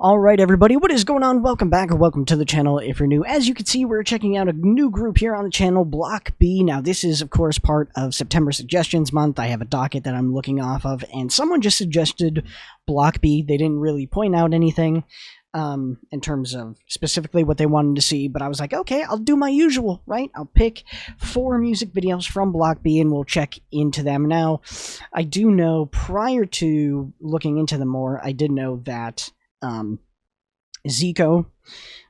Alright everybody, what is going on? Welcome back or welcome to the channel if you're new. As you can see, we're checking out a new group here on the channel, Block B. Now this is of course part of September Suggestions Month. I have a docket that I'm looking off of, and someone just suggested Block B. They didn't really point out anything in terms of specifically what they wanted to see, but I was like, okay, I'll do my usual, right? I'll pick 4 music videos from Block B and we'll check into them. Now, I do know, prior to looking into them more, I did know that Zico,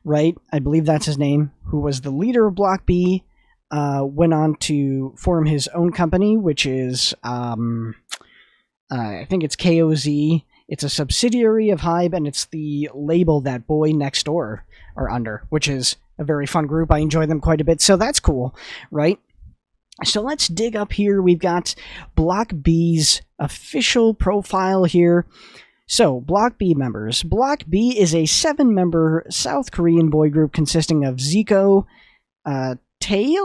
right? I believe that's his name, who was the leader of Block B, went on to form his own company, which is, I think it's KOZ. It's a subsidiary of Hybe, and it's the label that Boy Next Door are under, which is a very fun group. I enjoy them quite a bit, so that's cool, right? So let's dig up here. We've got Block B's official profile here. So, Block B members. Block B is a 7-member South Korean boy group consisting of Zico, Tae,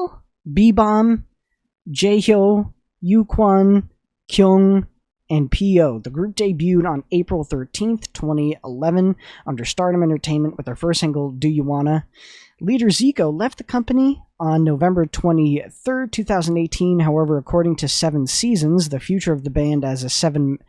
B-Bomb, Jaehyo, Yukwon, Kyung, and P.O. The group debuted on April 13th, 2011 under Stardom Entertainment with their first single, Do You Wanna? Leader Zico left the company on November 23rd, 2018. However, according to 7 Seasons, the future of the band as a 7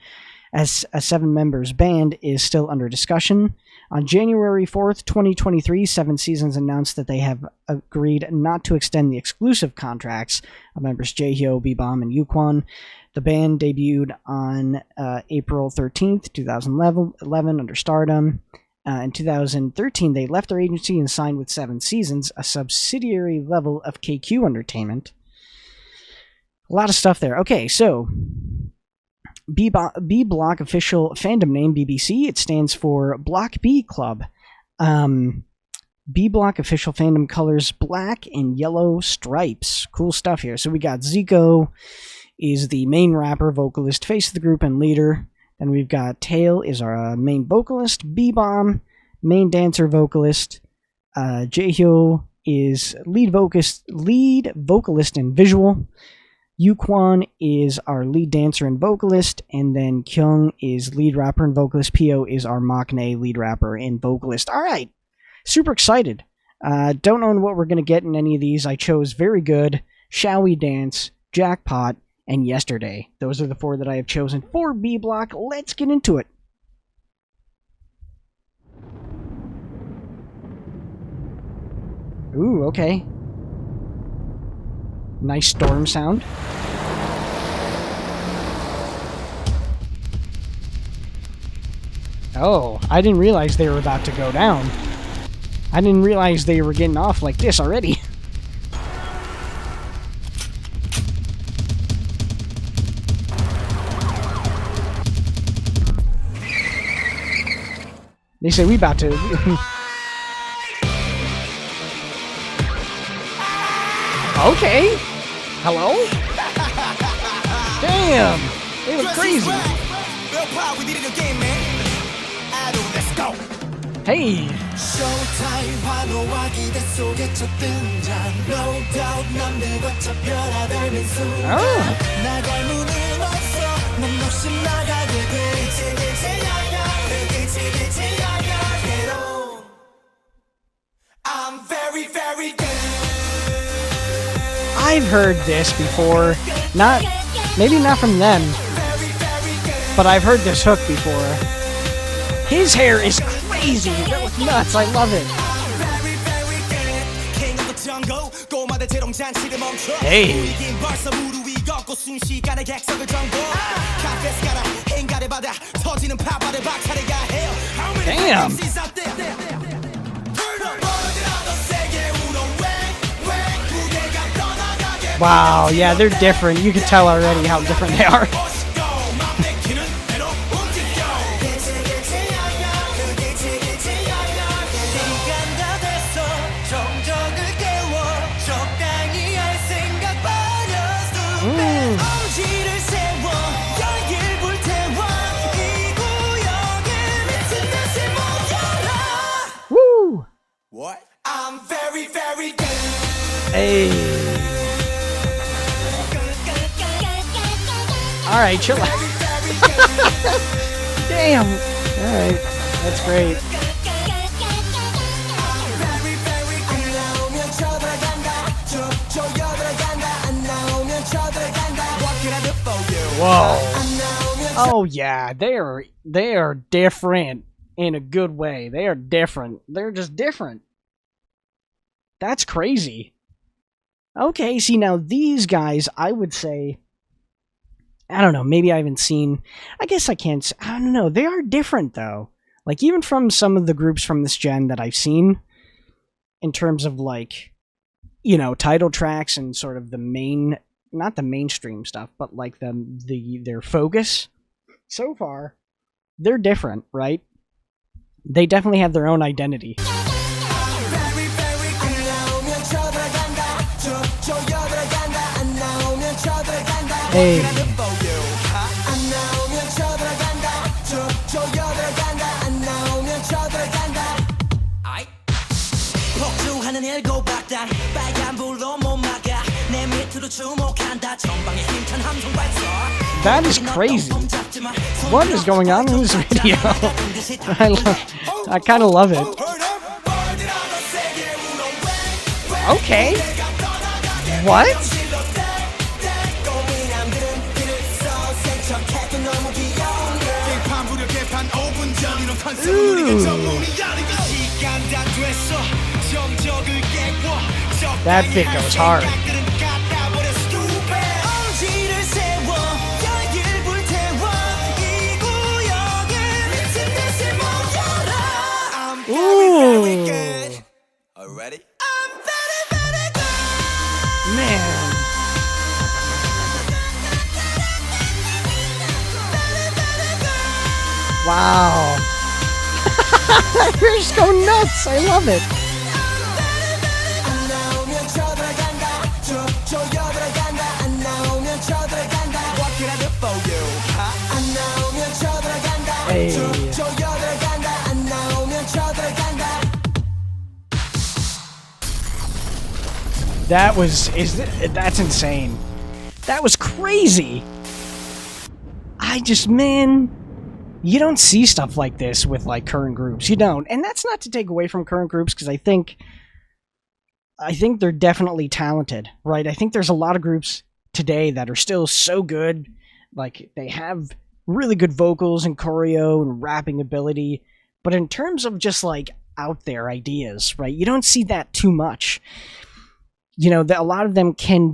members band is still under discussion. On January 4th, 2023, 7 Seasons announced that they have agreed not to extend the exclusive contracts of members Jaehyo, B-Bomb, and Yukwon. The band debuted on April 13th, 2011 under Stardom. In 2013, they left their agency and signed with 7 Seasons, a subsidiary level of KQ Entertainment. A lot of stuff there. Okay, so B Block official fandom name, BBC. It stands for Block B Club. B Block official fandom colors, black and yellow stripes. Cool stuff here. So we got Zico is the main rapper, vocalist, face of the group, and leader. Then we've got Tail is our main vocalist. B-Bomb, main dancer, vocalist. Jaehyo is lead vocalist and visual. Yukwon is our lead dancer and vocalist, and then Kyung is lead rapper and vocalist. P.O. is our maknae lead rapper and vocalist. All right, super excited. Don't know what we're going to get in any of these. I chose Very Good, Shall We Dance, Jackpot, and Yesterday. Those are the 4 that I have chosen for B Block. Let's get into it. Ooh, okay. Nice storm sound. Oh, I didn't realize they were about to go down. I didn't realize they were getting off like this already. They say we about to... Okay. Hello? Damn. They look crazy. Hey. Oh. I'm very, very good. I've heard this before. Maybe not from them, but I've heard this hook before. His hair is crazy. That looks nuts. I love it. Hey. Damn. Wow, yeah, they're different. You can tell already how different they are. Woo! What? I'm very, very good. Hey. Alright, chill out. Damn. Alright. That's great. Whoa. Oh yeah, they are different in a good way. They are different. They're just different. That's crazy. Okay, see now these guys, I would say, I don't know, maybe I haven't seen, I guess I can't, I don't know, they are different though. Like even from some of the groups from this gen that I've seen, in terms of like, you know, title tracks and sort of the main, not the mainstream stuff, but like their focus, so far, they're different, right? They definitely have their own identity. Hey. That is crazy. What is going on in this video? I kind of love it. Okay. What? Ooh. That bit goes hard. Ooh. Ready? Man. Wow. You're just going nuts. I love it. Hey. That's insane. That was crazy. Man, you don't see stuff like this with like current groups. You don't. And that's not to take away from current groups, because I think they're definitely talented, right? I think there's a lot of groups today that are still so good. Like they have really good vocals and choreo and rapping ability, but in terms of just like out there ideas, right? You don't see that too much. You know, a lot of them can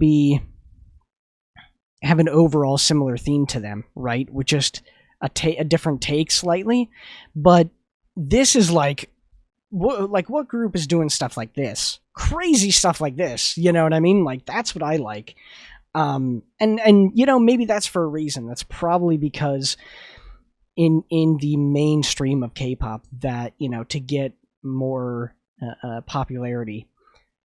have an overall similar theme to them, right? With just a different take slightly. But this is like what group is doing stuff like this? Crazy stuff like this, you know what I mean? Like that's what I like. And you know, maybe that's for a reason. That's probably because in the mainstream of K-pop, that, you know, to get more popularity,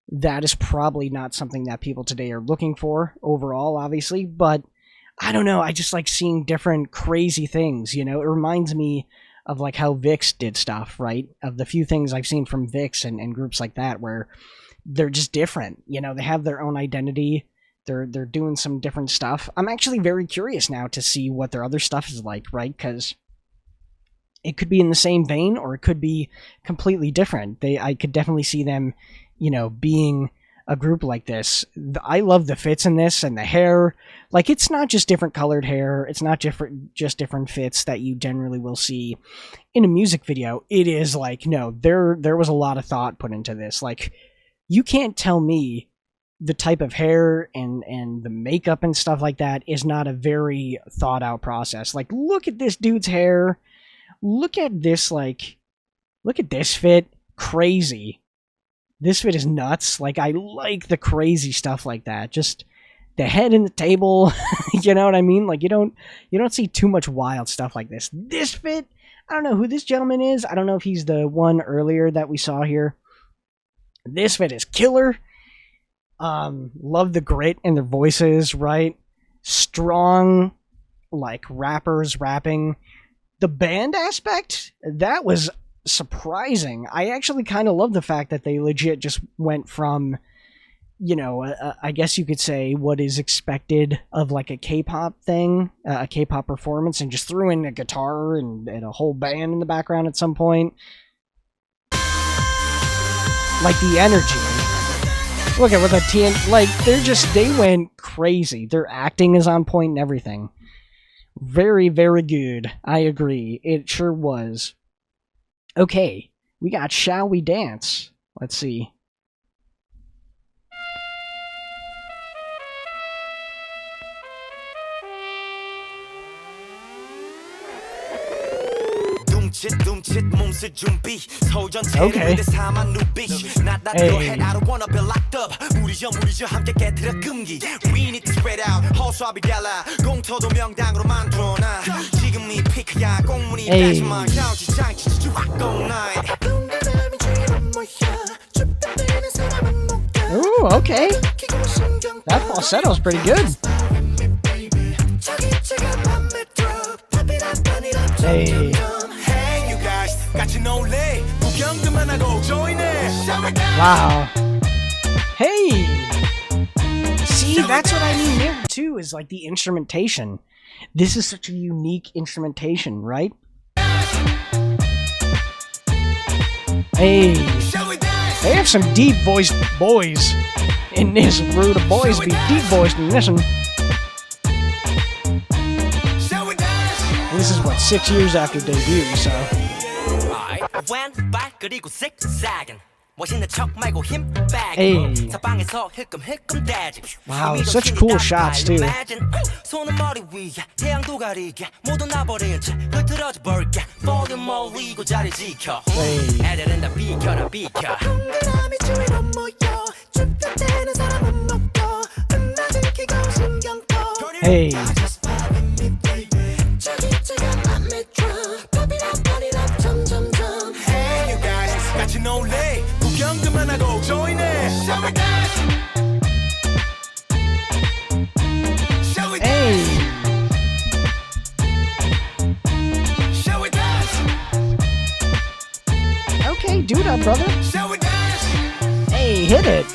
that is probably not something that people today are looking for overall, obviously. But I don't know, I just like seeing different crazy things, you know? It reminds me of like how VIX did stuff, right? Of the few things I've seen from VIX and groups like that, where they're just different, you know? They have their own identity. They're doing some different stuff. I'm actually very curious now to see what their other stuff is like, right? Because it could be in the same vein, or it could be completely different. I could definitely see them, you know, being a group like this. I love the fits in this and the hair. Like, it's not just different colored hair. It's not just different fits that you generally will see in a music video. It is like, no, there was a lot of thought put into this. Like, you can't tell me the type of hair and the makeup and stuff like that is not a very thought out process. Like, look at this dude's hair. Look at this, like, look at this fit. Crazy. This fit is nuts. Like, I like the crazy stuff like that. Just the head in the table. You know what I mean? Like, you don't see too much wild stuff like this. This fit, I don't know who this gentleman is. I don't know if he's the one earlier that we saw here. This fit is killer. Love the grit in their voices, right? Strong, like, rappers rapping. The band aspect, that was surprising. I actually kind of love the fact that they legit just went from, you know, I guess you could say what is expected of like a K-pop thing, a K-pop performance, and just threw in a guitar and a whole band in the background at some point. Like the energy. Look at what the TN, like, they went crazy. Their acting is on point and everything. Very, very good. I agree. It sure was. Okay, we got Shall We Dance? Let's see. Okay. Hey. Hey. Ooh, okay. That falsetto's pretty good. Hey. Wow. Hey. See, that's what I mean there too, is like the instrumentation. This is such a unique instrumentation, right? Hey. They have some deep voiced boys in this. Rude boys be deep voiced in this one. This is what, 6 years after debut, so. Hey. Wow, such cool shots too. Hey. Hey. Okay, do that, brother. Hey, hit it.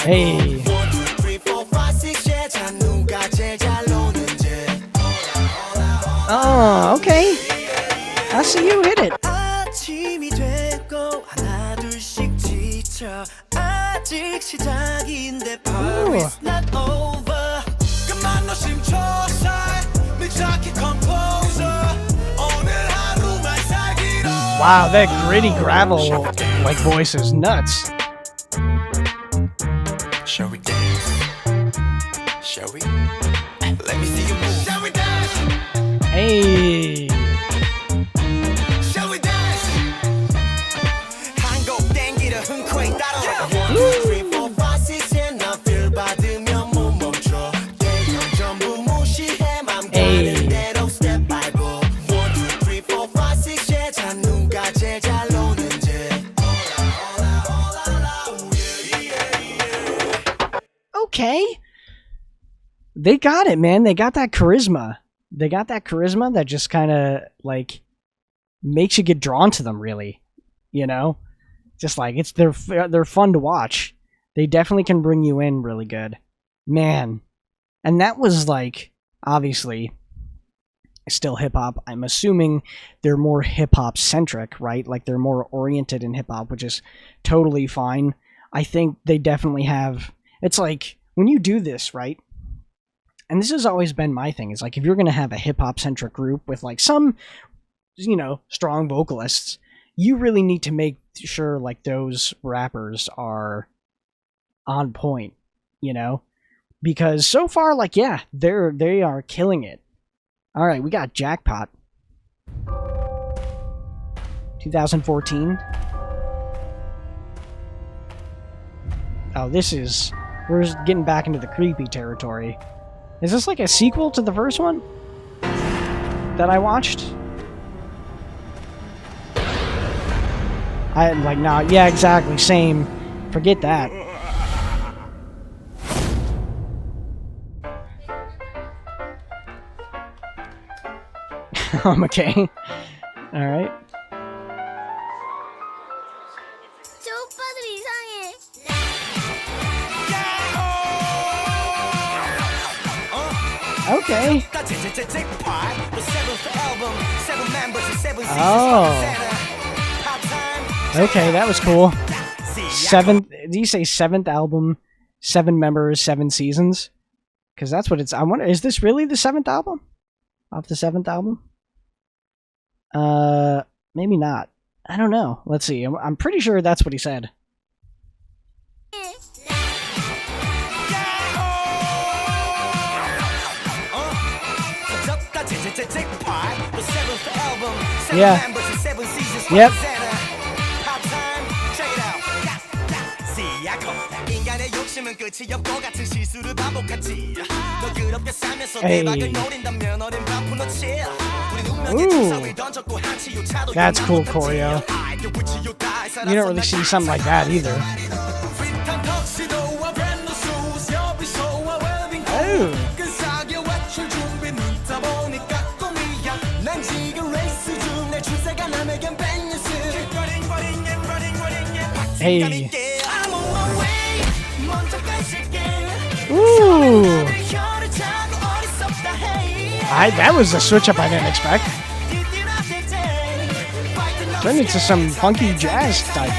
Hey. Oh, okay. I see you hit it. Ooh. Wow, that gritty gravel like voice is nuts. Shall we dance? Shall we? Let me see you move. Shall we dance? Hey. Shall we dance? 한곡 땡기려 흥쾌히 따라와. 1, 2, 3, 4, 5, 6, 7, 나 feel 받으면 못 멈춰. 대형 전부 무시해 맘 가는 대로 step by go. 1, 2, 3, 4, 5, 6, 7, 자 누가 제일 잘 노는지. Okay. They got it, man. They got that charisma. They got that charisma that just kind of like makes you get drawn to them, really. You know? Just like they're fun to watch. They definitely can bring you in really good. Man. And that was like obviously still hip hop. I'm assuming they're more hip hop centric, right? Like they're more oriented in hip hop, which is totally fine. I think they definitely have. It's like when you do this, right? And this has always been my thing. Is like if you're going to have a hip hop centric group with like some, you know, strong vocalists, you really need to make sure like those rappers are on point, you know? Because so far, like, yeah, they are killing it. All right, we got Jackpot. 2014. Oh, we're just getting back into the creepy territory. Is this like a sequel to the first one that I watched? I'm like, nah, yeah, exactly, same. Forget that. Okay. Alright. Okay. Oh. Okay, that was cool. Seventh, do you say seventh album, 7 members, 7 seasons? Because that's what it's, I wonder, is this really the 7th album? Off the 7th album? Maybe not. I don't know. Let's see. I'm pretty sure that's what he said. Yeah. Yep. Hey. Ooh. That's cool, choreo. You don't really see something like that either. Oh. Hey. Ooh. That was a switch up I didn't expect. Turned into some funky jazz type.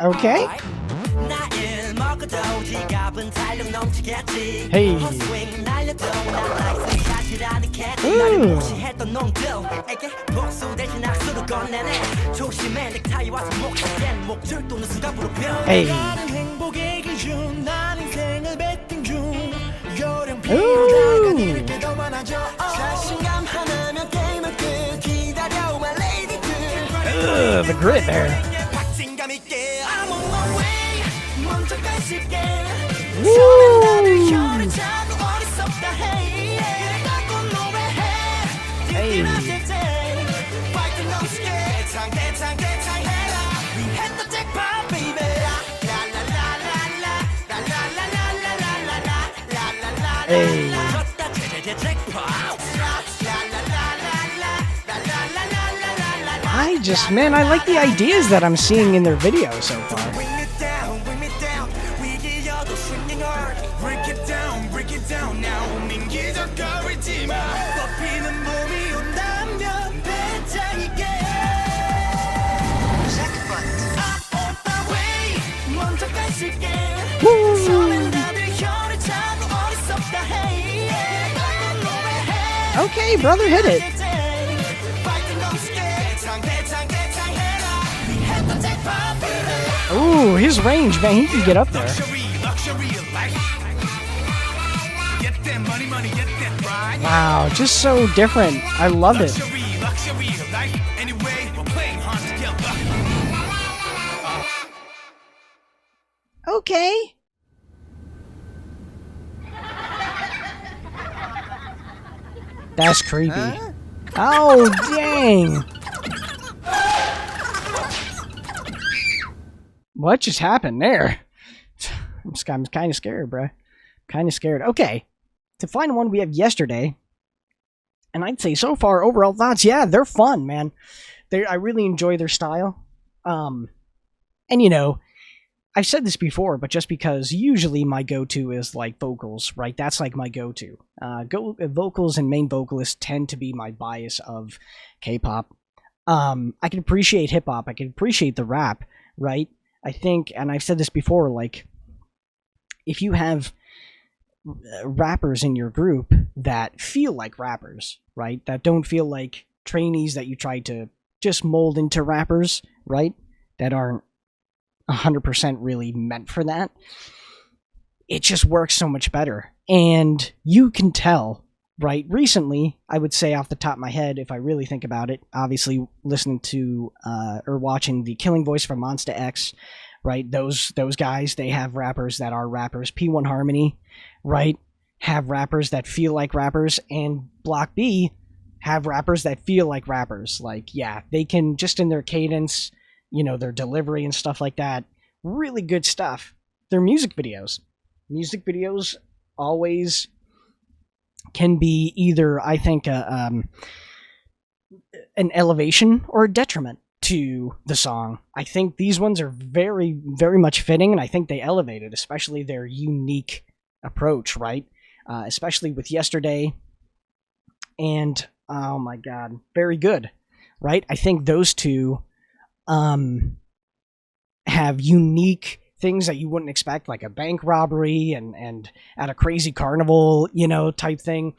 Okay. Hey. Ooh. Hey. Ooh. Ugh, the grit there. Hey. Hey. I like the ideas that I'm seeing in their videos so far. Okay, brother, hit it. Ooh, his range, man, he can get up there. Wow, just so different. I love it. Okay. That's creepy. Huh? Oh, dang. What just happened there? I'm kind of scared, bruh. Kind of scared. Okay. To find one we have yesterday. And I'd say so far, overall thoughts, yeah, they're fun, man. I really enjoy their style. And you know, I've said this before, but just because usually my go-to is like vocals, right? That's like my go-to. Vocals and main vocalists tend to be my bias of K-pop. I can appreciate hip-hop. I can appreciate the rap, right? I think, and I've said this before, like, if you have rappers in your group that feel like rappers, right? That don't feel like trainees that you try to just mold into rappers, right? That aren't 100% really meant for that. It just works so much better. And you can tell, right? Recently, I would say off the top of my head, if I really think about it, obviously listening to or watching the Killing Voice from Monsta X, right? Those guys, they have rappers that are rappers. P1 Harmony, right? Have rappers that feel like rappers, and Block B have rappers that feel like rappers. Like, yeah, they can, just in their cadence, you know, their delivery and stuff like that, really good stuff. Their music videos always can be either, I think, an elevation or a detriment to the song. I think these ones are very, very much fitting, and I think they elevate it, especially their unique approach, right? Especially with Yesterday, and oh my god, very good, right? I think those two have unique things that you wouldn't expect, like a bank robbery and at a crazy carnival, type thing.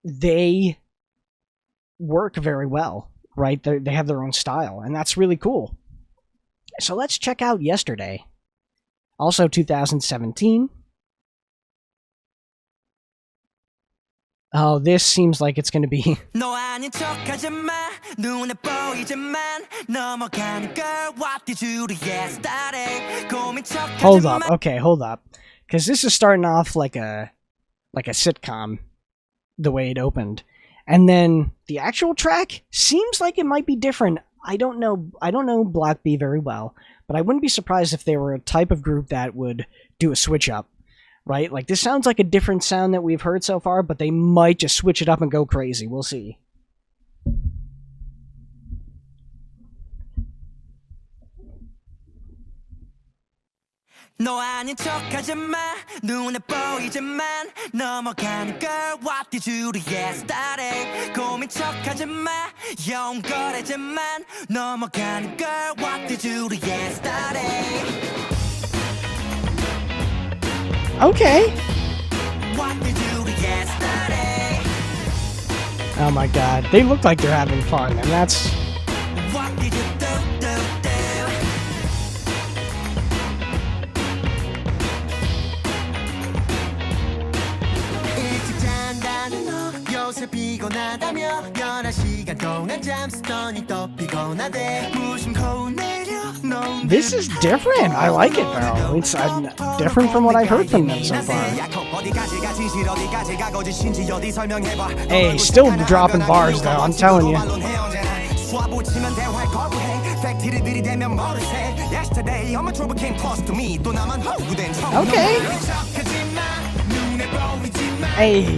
They work very well, right? They have their own style, and that's really cool. So let's check out Yesterday. Also 2017. Oh, this seems like it's going to be... Hold up. Okay, hold up. Because this is starting off like a sitcom, the way it opened. And then the actual track seems like it might be different. I don't know Block B very well, but I wouldn't be surprised if they were a type of group that would do a switch up, right? Like, this sounds like a different sound that we've heard so far, but they might just switch it up and go crazy. We'll see. 너 아닌 척하지 마 눈에 보이지만 넘어가는 걸 What did you do yesterday 고민 척하지 마 영거래지만 넘어가는 걸 What did you do yesterday Okay. What did you do yesterday Oh my god, they look like they're having fun, and that's... What did you do 요새 피곤하다며 11시간 동안 잠쓰더니 또 피곤하대 무심코 내려 This is different. I like it though. It's different from what I've heard from them so far. Hey, still dropping bars though, I'm telling you. Okay. Hey.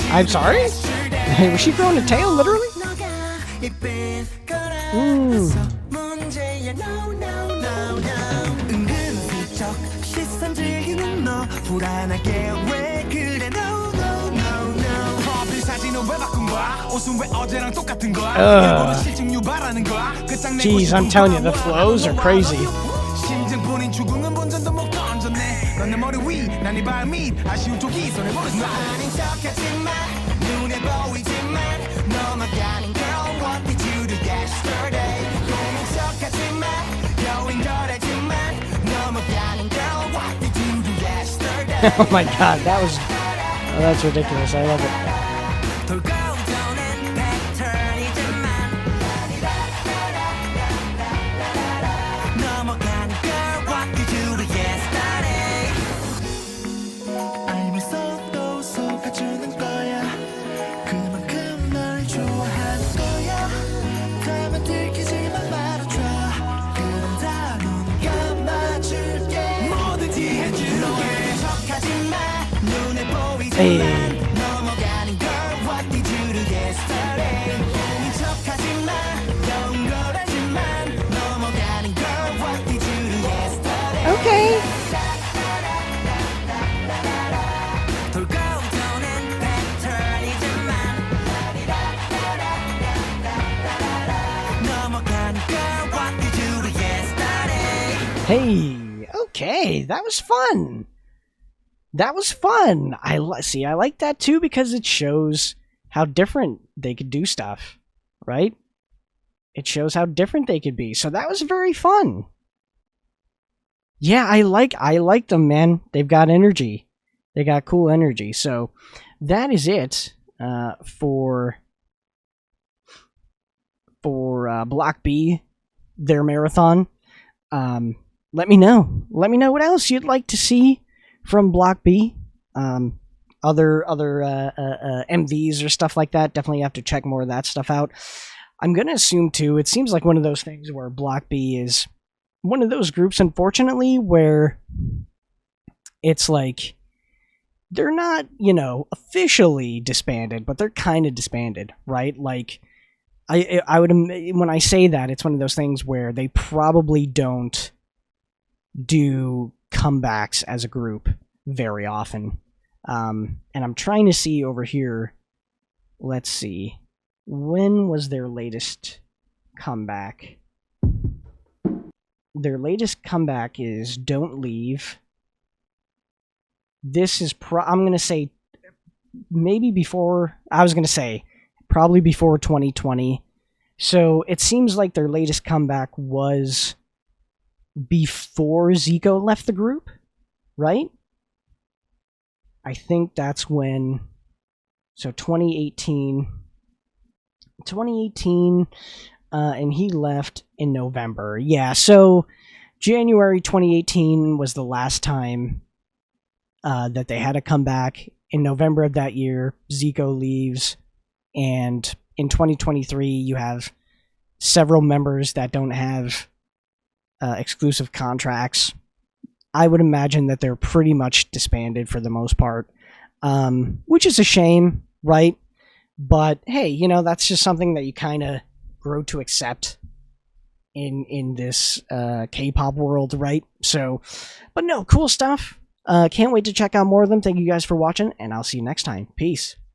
I'm sorry? Was she growing a tail, literally? Ooh. Jeez, I'm telling you, the flows are crazy. Oh my god, that's ridiculous. I love it. Hey. Okay. Hey, okay, that was fun. That was fun. I like that too because it shows how different they could do stuff, right? It shows how different they could be. So that was very fun. Yeah, I like them, man. They've got energy. They got cool energy. So that is it for Block B, their marathon. Let me know. Let me know what else you'd like to see from Block B. Other MVs or stuff like that. Definitely have to check more of that stuff out. I'm going to assume, too, it seems like one of those things where Block B is one of those groups, unfortunately, where it's like they're not, officially disbanded, but they're kind of disbanded, right? Like, I would, when I say that, it's one of those things where they probably don't do comebacks as a group very often. And I'm trying to see over here. Let's see. When was their latest comeback? Their latest comeback is Don't Leave. This is I'm going to say maybe before, I was going to say probably before 2020. So it seems like their latest comeback was before Zico left the group, right? I think that's when, so 2018, and he left in November. Yeah, so January 2018 was the last time that they had a comeback. In November of that year, Zico leaves, and in 2023, you have several members that don't have exclusive contracts. I would imagine that they're pretty much disbanded for the most part, which is a shame, right? But hey, that's just something that you kind of grow to accept in this K-pop world, right? So, but no, cool stuff. Can't wait to check out more of them. Thank you guys for watching, and I'll see you next time. Peace.